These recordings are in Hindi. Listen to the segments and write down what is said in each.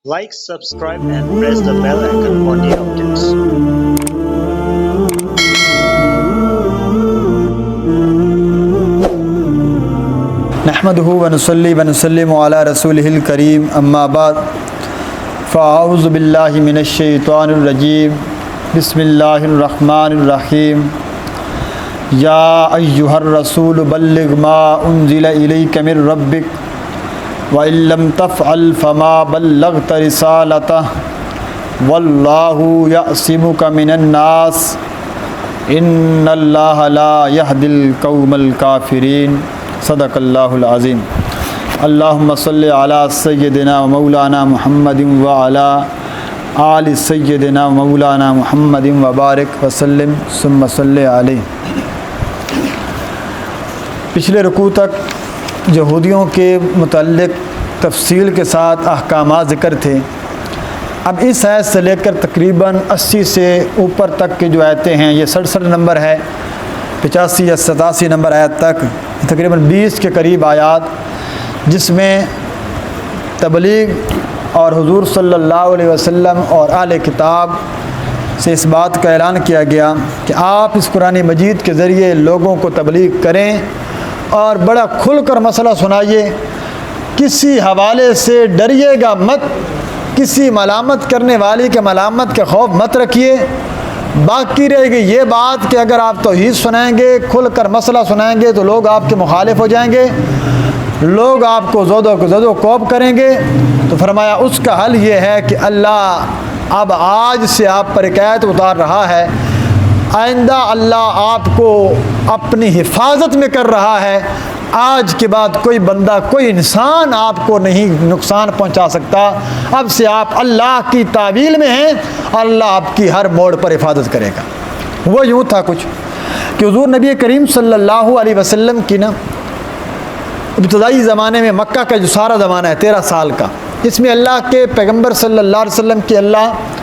Like, subscribe and press the bell icon for new updates. नहमदुहु व नुसल्ली व नुसल्लिमु अला रसूलिहिल करीम अम्मा बाद फ़अऊज़ु बिल्लाहि मिनश शैतानिर रजीम बिस्मिल्लाहिर रहमानिर रहीम या अय्युहर रसूल बल्लिग मा उन्ज़िला इलैका मिर रब्बिक व इल्लम तफ़अल फ़मा बल्लग़त रिसालतह वल्लाहु यअसिमुका मिनन नास इन्नल्लाहा ला यहदिल कौमल काफ़िरीन। सदक़ल्लाहुल अज़ीम। अल्लाहुम्मा सल्लि अला सय्यदिना व मौलाना मुहम्मदिन व अला आलि सय्यदिना व मौलाना मुहम्मदिन व बारिक व सल्लिम सुम्मा सल्लि अलैहि। पिछले रुकू तक यहूदियों के मुतल्लिक़ तफसील के साथ अहकामात ज़िक्र थे। अब इस आयत से लेकर तकरीबन 80 से ऊपर तक की जो आयतें हैं, ये 67 नंबर है, 85 या 87 नंबर आयत तक, तकरीबन 20 के करीब आयात, जिसमें तबलीग और हुजूर सल्लल्लाहु अलैहि वसल्लम और आले किताब से इस बात का ऐलान किया गया कि आप इस कुरान मजीद के ज़रिए लोगों को तबलीग करें और बड़ा खुलकर मसला सुनाइए। किसी हवाले से डरिएगा मत, किसी मलामत करने वाले के मलामत के खौफ मत रखिए। बाकी रहेगी ये बात कि अगर आप तौहीद सुनाएंगे, खुलकर मसला सुनाएंगे, तो लोग आपके मुखालिफ हो जाएंगे, लोग आपको ज़ोदो कौब करेंगे। तो फरमाया उसका हल ये है कि अल्लाह अब आज से आप पर एक आयत उतार रहा है, आइंदा अल्लाह आपको अपनी हिफाजत में कर रहा है। आज के बाद कोई बंदा, कोई इंसान आपको नहीं नुकसान पहुंचा सकता। अब से आप अल्लाह की तावील में हैं, अल्लाह आपकी हर मोड़ पर हिफाजत करेगा। वो यूँ था कुछ कि हुज़ूर नबी करीम सल्लल्लाहु अलैहि वसल्लम की ना इब्तदाई ज़माने में मक्का का जो सारा ज़माना है 13 साल का, इसमें अल्लाह के पैगम्बर सल्लल्लाहु अलैहि वसल्लम की अल्लाह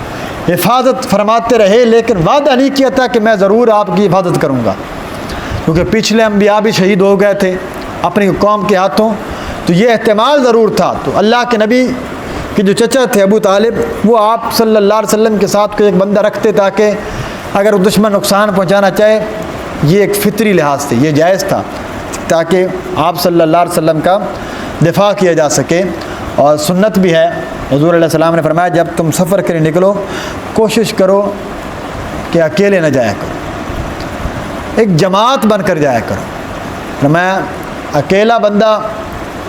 हिफाजत फरमाते रहे, लेकिन वादा नहीं किया था कि मैं ज़रूर आपकी हिफाजत करूँगा, क्योंकि पिछले अम्बिया भी शहीद हो गए थे अपनी कौम के हाथों, तो ये एहतमाल ज़रूर था। तो अल्लाह के नबी के जो चचा थे अबू तालिब, वो आप सल्लल्लाहु अलैहि वसल्लम के साथ कोई एक बंदा रखते ताकि अगर दुश्मन नुकसान पहुंचाना चाहे, ये एक फ़ितरी लिहाज से ये जायज़ था, ताकि आप सल्लल्लाहु अलैहि वसल्लम का दिफा किया जा सके। और सुन्नत भी है, हुज़ूर अलैहि सलाम ने फरमाया जब तुम सफ़र के लिए निकलो कोशिश करो कि अकेले न जाया करो, एक जमात बनकर जाया करो। फरमाया अकेला बंदा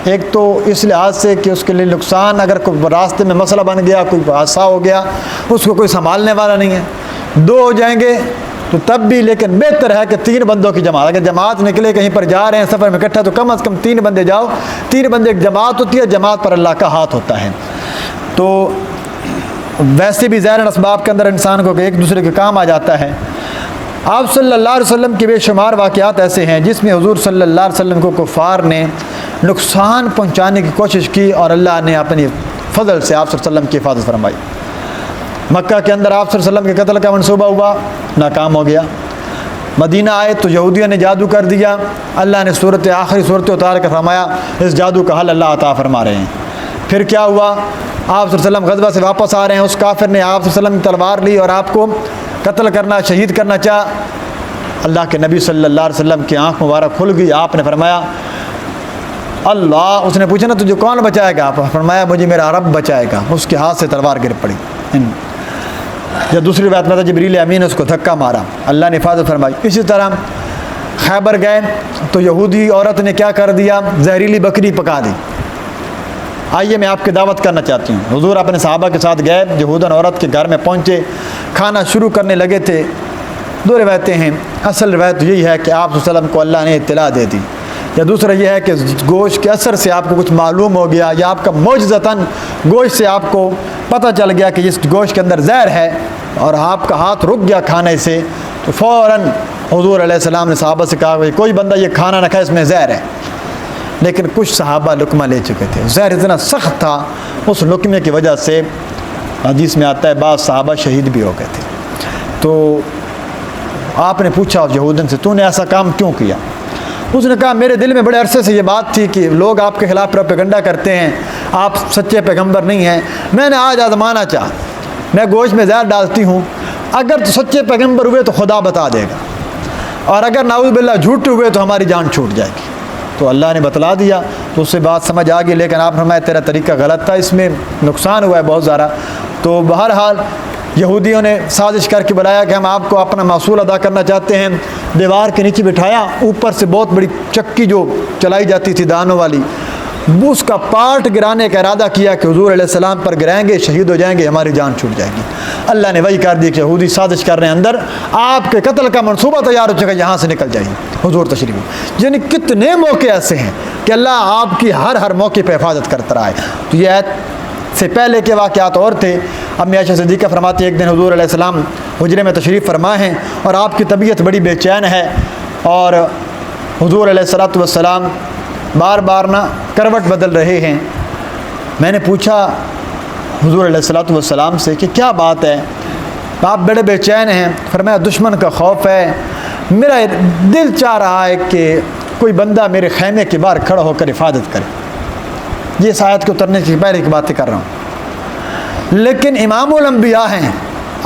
एक तो इस लिहाज से कि उसके लिए नुकसान, अगर कोई रास्ते में मसला बन गया, कोई हादसा हो गया, उसको कोई संभालने वाला नहीं है। 2 हो जाएंगे तो तब भी, लेकिन बेहतर है कि 3 बंदों की जमात। अगर जमात निकले कहीं पर जा रहे हैं सफ़र में इकट्ठा, तो कम से कम 3 बंदे जाओ। 3 बंदे एक जमात होती है, जमात पर अल्लाह का हाथ होता है। तो वैसे भी ज़ाहिर असबाब के अंदर इंसान को एक दूसरे के काम आ जाता है। आप सल्लल्लाहु अलैहि वसल्लम के बेशुमार वाक़यात ऐसे हैं जिसमें हुज़ूर सल्लल्लाहु अलैहि वसल्लम को कुफ़ार ने नुकसान पहुँचाने की कोशिश की और अल्लाह ने अपनी फ़ज़ल से आप सल्लल्लाहु अलैहि वसल्लम की हिफाजत फरमाई। मक्का के अंदर आप सल्लल्लाहु अलैहि वसल्लम के कत्ल का मनसूबा हुआ, नाकाम हो गया। मदीना आए तो यहूदियों ने जादू कर दिया, अल्लाह ने आखिरी सूरत उतार कर फरमाया इस जादू का हल अल्लाह अता फरमा रहे हैं। फिर क्या हुआ, आप सल्लल्लाहु अलैहि वसल्लम गज़वा से वापस आ रहे हैं, उस काफिर ने आप सल्लल्लाहु अलैहि वसल्लम की तलवार ली और आपको कत्ल करना, शहीद करना चाहा। अल्लाह के नबी सल्लल्लाहु अलैहि वसल्लम की आँख मुबारक खुल गई। आपने फरमाया अल्लाह, उसने पूछा ना तुझे कौन बचाएगा? आप फरमाया मुझे मेरा रब बचाएगा। उसके हाथ से तलवार गिर पड़ी। या दूसरी बात में था जिब्रील अमीन ने उसको धक्का मारा, अल्लाह ने हिफाजत फरमाई। इसी तरह खैबर गए तो यहूदी औरत ने क्या कर दिया, जहरीली बकरी पका दी। आइए मैं आपकी दावत करना चाहती हूँ। हुजूर अपने सहाबा के साथ गए, यहूदन औरत के घर में पहुँचे, खाना शुरू करने लगे थे। 2 रिवायतें हैं। असल रिवायत यही है कि आप वसल्लम को अल्लाह ने इत्तला दे दी, या दूसरा यह है कि गोश्त के असर से आपको कुछ मालूम हो गया, या आपका मौजज़तन गोश्त से आपको पता चल गया कि इस गोश्त के अंदर जहर है और आपका हाथ रुक गया खाने से। तो फ़ौरन हुज़ूर अलैहिस्सलाम ने सहाबा से कहा कि कोई बंदा ये खाना न खाए, इसमें जहर है। लेकिन कुछ सहाबा लुकमा ले चुके थे, जहर इतना सख्त था, उस लुकमे की वजह से हदीस में आता है बाद सहाबा शहीद भी हो गए थे। तो आपने पूछा यहूदन से तूने ऐसा काम क्यों किया? उसने कहा मेरे दिल में बड़े अरसे से ये बात थी कि लोग आपके ख़िलाफ़ प्रोपेगेंडा करते हैं, आप सच्चे पैगंबर नहीं हैं। मैंने आज आजमाना चाहा, मैं गोश्त में जहर डालती हूँ, अगर तो सच्चे पैगंबर हुए तो खुदा बता देगा, और अगर नाउज़ बिल्लाह झूठे हुए तो हमारी जान छूट जाएगी। तो अल्लाह ने बतला दिया, तो उससे बात समझ आ गई। लेकिन आप फरमाया तेरा तरीका गलत था, इसमें नुकसान हुआ है बहुत ज़्यादा। तो बहरहाल यहूदियों ने साजिश करके बुलाया कि हम आपको अपना महसूल अदा करना चाहते हैं। दीवार के नीचे बिठाया, ऊपर से बहुत बड़ी चक्की जो चलाई जाती थी दानों वाली, उसका पार्ट गिराने का इरादा किया कि हुजूर अलैहिस्सलाम पर गिराएंगे, शहीद हो जाएंगे, हमारी जान छूट जाएगी। अल्लाह ने वही कर दी कि यहूदी साजिश कर रहे हैं, अंदर आपके कत्ल का मंसूबा तैयार हो चुका, यहाँ से निकल जाइए, हुजूर तशरीफ। यानी कितने मौके ऐसे हैं कि अल्लाह आपकी हर मौके पर हिफाजत करता रहा है। तो ये से पहले के वाक़यात और थे। अम्मी आयशा सिद्दीक़ा फरमाती है, एक दिन हुजूर अलैहिस्सलाम हुजरे में तशरीफ़ फरमा हैं और आपकी तबीयत बड़ी बेचैन है, और हुजूर अलैहिस्सलातु वस्सलाम बार बार ना करवट बदल रहे हैं। मैंने पूछा हुजूर अलैहिस्सलातु वस्सलाम से कि क्या बात है, आप बड़े बेचैन हैं? फरमाया दुश्मन का खौफ है, मेरा दिल चाह रहा है कि कोई बंदा मेरे खैमे के बाहर खड़ा होकर हिफाजत करे। ये इस आयत के उतरने की पहले की बातें कर रहा हूँ। लेकिन इमामुल अंबिया हैं,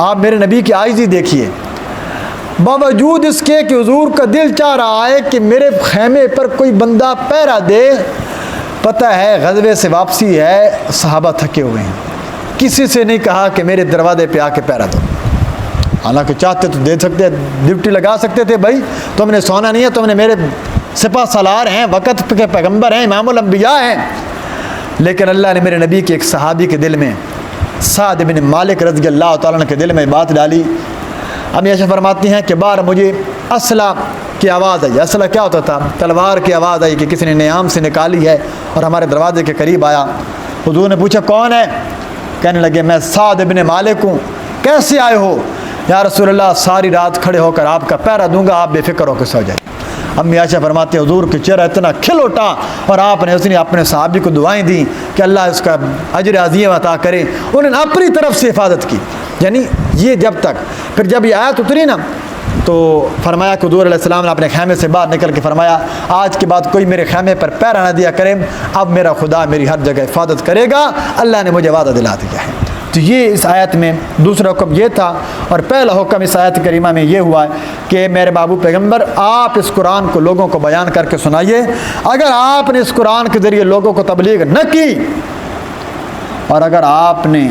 आप मेरे नबी की आइज़ी देखिए, बावजूद इसके कि हुजूर का दिल चाह रहा है कि मेरे खैमे पर कोई बंदा पहरा दे, पता है ग़ज़वे से वापसी है, सहाबा थके हुए हैं, किसी से नहीं कहा कि मेरे दरवाजे पे आके पहरा दो। हालांकि चाहते तो दे सकते, ड्यूटी लगा सकते थे, भाई तुमने सोना नहीं है, तुमने मेरे सिपा सलार हैं, वक़्त के पैगंबर हैं, इमामुल अंबिया हैं। लेकिन अल्लाह ने मेरे नबी के एक सहाबी के दिल में, साद बिन मालिक रज़ी अल्लाह तआला अन्हु के दिल में बात डाली। अम्मी आयशा फरमाती हैं कि बार मुझे असला की आवाज़ आई। असला क्या होता था? तलवार की आवाज़ आई कि किसी ने नियाम से निकाली है, और हमारे दरवाजे के करीब आया। हुजूर ने पूछा कौन है? कहने लगे मैं साद बिन मालिक हूँ। कैसे आए हो? या रसूलल्लाह सारी रात खड़े होकर आपका पहरा दूंगा, आप बेफिक्र होकर सो जाए। अम्मी आयशा फरमाते हैं हुजूर के चेहरा इतना खिल उठा, और आपने उसने अपने साहबी को दुआएं दी कि अल्लाह उसका अजर अज़ीम अता करे। उन्होंने अपनी तरफ से हिफाजत की। यानी ये जब तक, फिर जब ये आयत उतरी ना, तो फरमाया कि हुजूर अलैहिस्सलाम ने अपने खैमे से बाहर निकल के फरमाया आज के बाद कोई मेरे खैमे पर पहरा ना दिया करे, अब मेरा खुदा मेरी हर जगह हिफाजत करेगा, अल्लाह ने मुझे वादा दिला दिया है। तो ये इस आयत में दूसरा हुक्म ये था, और पहला हुक्म इस आयत करीमा में ये हुआ है कि मेरे महबूब पैगंबर आप इस कुरान को लोगों को बयान करके सुनाइए। अगर आपने इस कुरान के ज़रिए लोगों को तबलीग न की, और अगर आपने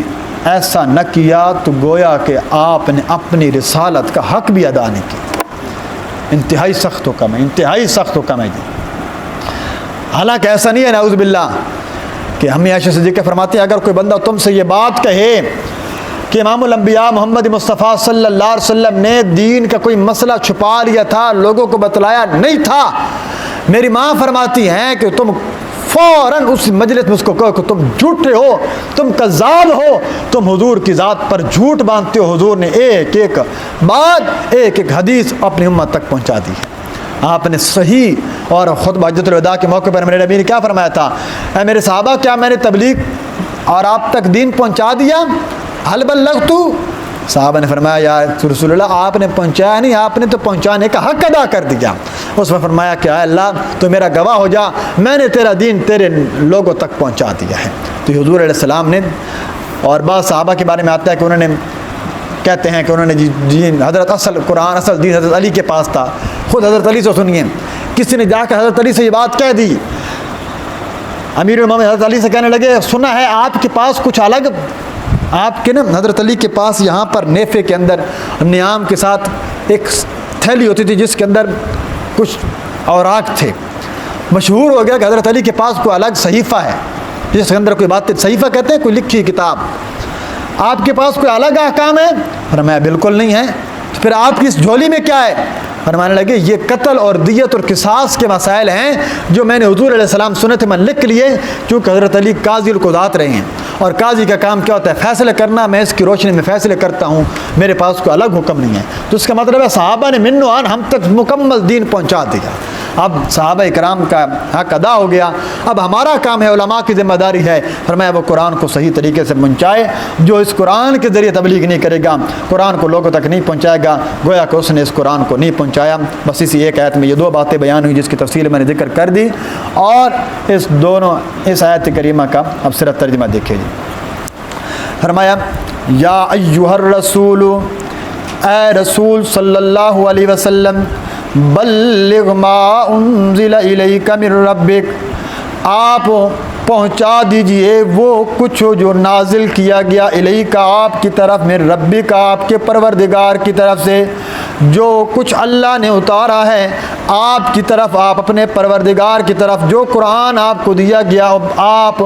ऐसा न किया, तो गोया कि आपने अपनी रिसालत का हक भी अदा नहीं किया। इंतहाई सख्त हुक्म है, इंतहाई सख्त हुक्म है। हालांकि ऐसा नहीं है नाउज़ बिल्लाह कि हमें आयशा सिद्दीक़ा फरमाते हैं अगर कोई बंदा तुमसे ये बात कहे कि इमामुल अंबिया मोहम्मद मुस्तफ़ा सल्लल्लाहु अलैहि वसल्लम ने दीन का कोई मसला छुपा लिया था, लोगों को बतलाया नहीं था, मेरी माँ फरमाती हैं कि तुम फ़ौरन उस मजलिस में उसको कहो कि तुम झूठे हो, तुम कज़्ज़ाब हो, तुम हुजूर की ज़ात पर झूठ बांधते हो। हुजूर ने एक एक बात, एक एक हदीस अपनी उम्मत तक पहुँचा दी है। आपने सही और खुतबा हज्जतुल वदा के मौके पर मेरे नबी ने क्या फरमाया था? ऐ मेरे सहाबा, क्या मैंने तबलीग और आप तक दीन पहुंचा दिया? हल बल्लगतु? साहबा ने फरमाया या रसूलल्लाह आपने पहुंचाया नहीं, आपने तो पहुंचाने का हक अदा कर दिया। उसमें फरमाया कि अल्लाह तो मेरा गवाह हो जा, मैंने तेरा दीन तेरे लोगों तक पहुंचा दिया है। तो हुजूर अलैहिस्सलाम ने, और बाद सहाबा के बारे में आता है कि उन्होंने कहते हैं कि उन्होंने जी हज़रत असल कुरान असल दीन हज़रत अली के पास था। खुद हज़रत अली से सुनिए, किसी ने जाकर हज़रत अली से ये बात कह दी। अमीरुल मोमिनीन हज़रत अली से कहने लगे सुना है आपके पास कुछ अलग, आपके ना हज़रत अली के पास यहाँ पर नेफे के अंदर नियाम के साथ एक थैली होती थी जिसके अंदर कुछ औराक थे। मशहूर हो गया कि हज़रत अली के पास कोई अलग सहीफ़ा है जिसके अंदर कोई बात, सहीफ़ा कहते हैं कोई लिखी किताब, आपके पास कोई अलग अहकाम है? फरमाया बिल्कुल नहीं है। तो फिर आपकी इस झोली में क्या है? फरमाने लगे ये कत्ल और दियत और किसास के मसाइल हैं जो मैंने हुजूर अलैहिस्सलाम सुने थे, मैं लिख लिए, क्योंकि हज़रत अली काजी कुज़ात रहे हैं, और काजी का काम क्या होता है? फ़ैसले करना। मैं इसकी रोशनी में फ़ैसले करता हूँ, मेरे पास कोई अलग हुक्म नहीं है। तो इसका मतलब है सहाबा ने मिन्नो आन हम तक मुकम्मल दीन पहुँचा दिया। अब सहाबा इकराम का हक अदा हो गया, अब हमारा काम है, उलमा की ज़िम्मेदारी है, फरमाया वो कुरान को सही तरीके से पहुँचाए। जो इस कुरान के ज़रिए तबलीग नहीं करेगा, कुरान को लोगों तक नहीं पहुँचाएगा, गोया कि उसने इस कुरान को नहीं पहुँचाया। बस इसी एक आयत में ये दो बातें बयान हुई जिसकी तफसील मैंने जिक्र कर दी। और इस आयत करीमा का अब सिर्फ तर्जुमा देखिए जी। फरमाया या अय्युहर रसूल, ए रसूल सल्लल्लाहु अलैहि वसल्लम, बल्लिग मा उन्ज़िला इलैका मिर रब्बिक, आप पहुँचा दीजिए वो कुछ जो नाजिल किया गया इलैका आपकी तरफ, मिर रब्बिक आपके परवरदिगार की तरफ से, जो कुछ अल्लाह ने उतारा है आपकी तरफ, आप अपने परवरदिगार की तरफ, जो कुरान आपको दिया गया आप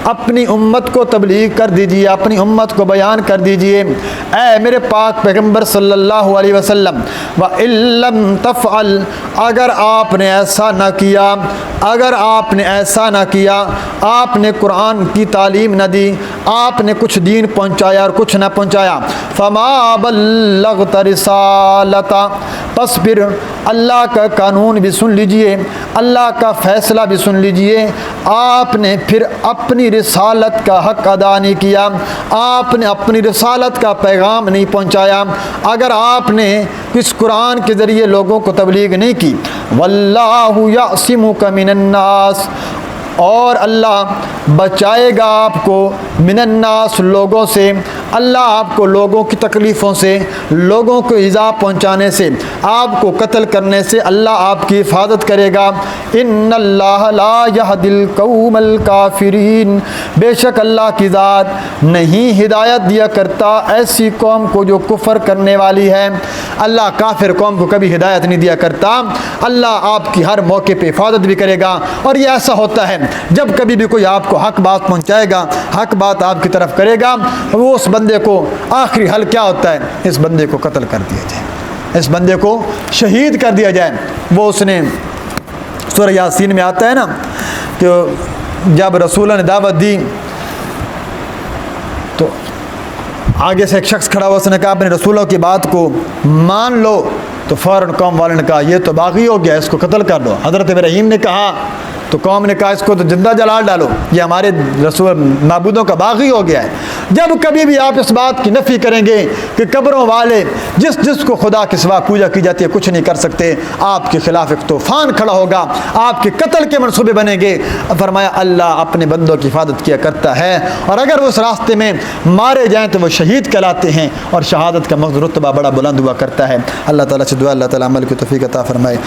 अपनी उम्मत को तबलीग कर दीजिए, अपनी उम्मत को बयान कर दीजिए। ऐ मेरे पाक पैगम्बर सल्लल्लाहु अलैहि वसल्लम, व इल्लम तफ़अल, अगर आपने ऐसा न किया, अगर आपने ऐसा न किया, आपने कुरान की तालीम न दी, आपने कुछ दीन पहुँचाया और कुछ न पहुँचाया, फमा बल्लग़त रिसालता, बस फिर अल्लाह का कानून भी सुन लीजिए, अल्लाह का फ़ैसला भी सुन लीजिए, आपने फिर अपनी रिसालत का हक़ अदा नहीं किया, आपने अपनी रिसालत का पैगाम नहीं पहुँचाया, अगर आपने इस कुरान के ज़रिए लोगों को तबलीग नहीं की, वल्लाहु यअसिमुका मिनन्नास, और अल्लाह बचाएगा आपको मिनन्नास, लोगों से, अल्लाह आपको लोगों की तकलीफ़ों से, लोगों को इज़ा पहुँचाने से, आपको कत्ल करने से अल्लाह आपकी हिफाजत करेगा। इन्नल्लाह ला यहदिल कौमल काफिरीन, बेशक अल्लाह की ज़ात नहीं हिदायत दिया करता ऐसी कौम को जो कुफ़र करने वाली है। अल्लाह काफिर कौम को कभी हिदायत नहीं दिया करता। अल्लाह आपकी हर मौके पे हिफाजत भी करेगा। और ये ऐसा होता है जब कभी भी कोई आपको हक बात पहुंचाएगा, हक बात आपकी तरफ करेगा, वो उस बंदे को आखिरी हल क्या होता है, इस बंदे को कत्ल कर दिया जाए, इस बंदे को शहीद कर दिया जाए। वो उसने सूरह यासीन में आता है ना कि जब रसूल ने दावत दी तो आगे से एक शख्स खड़ा हुआ, उसने कहा अपने रसूलों की बात को मान लो, तो फ़ौरन कौम वालों ने कहा ये तो बागी हो गया, इसको कत्ल कर दो। हज़रत इब्राहीम ने कहा तो कौम ने कहा इसको तो जिंदा जला डालो, ये हमारे रसूल माबूदों का बागी हो गया है। जब कभी भी आप इस बात की नफ़ी करेंगे कि कब्रों वाले जिसको खुदा के सिवा पूजा की जाती है कुछ नहीं कर सकते, आपके खिलाफ एक तूफ़ान खड़ा होगा, आपके कत्ल के मनसूबे बनेंगे। फरमाया अल्लाह अपने बंदों की हिफाजत किया करता है, और अगर वो उस रास्ते में मारे जाएँ तो वो शहीद कहलाते हैं, और शहादत का रुतबा बड़ा बुलंद हुआ करता है। अल्लाह ताला से दुआ, अल्लाह ताला अमल की तौफीक अता फरमाए।